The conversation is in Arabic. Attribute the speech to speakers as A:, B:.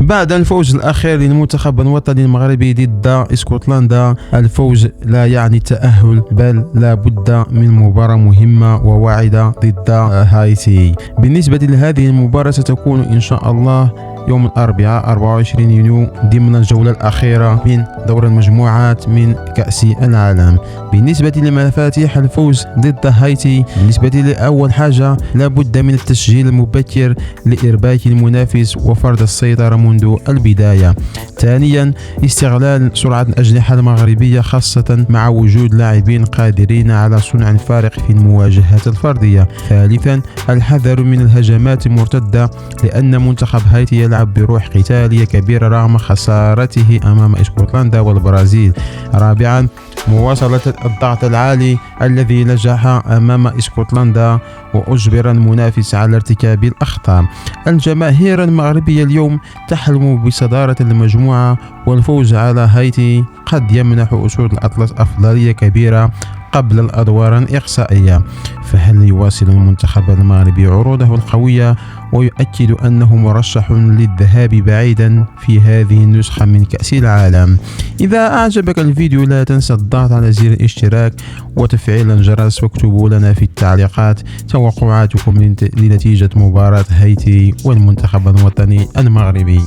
A: بعد الفوز الأخير للمنتخب الوطني المغربي ضد اسكتلندا، الفوز لا يعني التأهل، بل لا بد من مباراة مهمة وواعدة ضد هايتي. بالنسبة لهذه المباراة ستكون إن شاء الله يوم الأربعاء 24 يونيو ضمن الجولة الأخيرة من دور المجموعات من كأس العالم. بالنسبة لمفاتيح الفوز ضد هايتي، بالنسبة لي أول حاجة لابد من التسجيل المبكر لإرباك المنافس وفرض السيطرة منذ البداية. ثانيا استغلال سرعة الأجنحة المغربية خاصة مع وجود لاعبين قادرين على صنع الفارق في المواجهات الفردية. ثالثا الحذر من الهجمات المرتدة لأن منتخب هايتي يلعب بروح قتالية كبيرة رغم خسارته أمام اسكتلندا والبرازيل. رابعا مواصلة الضغط العالي الذي نجح أمام اسكتلندا وأجبر المنافس على ارتكاب الأخطاء. الجماهير المغربية اليوم تحلم بصدارة المجموعة، والفوز على هايتي قد يمنح أسود الأطلس أفضلية كبيرة قبل الأدوار الإقصائية. فهل يواصل المنتخب المغربي عروضه القوية ويؤكد أنه مرشح للذهاب بعيدا في هذه النسخة من كأس العالم؟ إذا أعجبك الفيديو لا تنسى الضغط على زر الاشتراك وتفعيل الجرس، واكتبوا لنا في التعليقات توقعاتكم لنتيجة مباراة هايتي والمنتخب الوطني المغربي.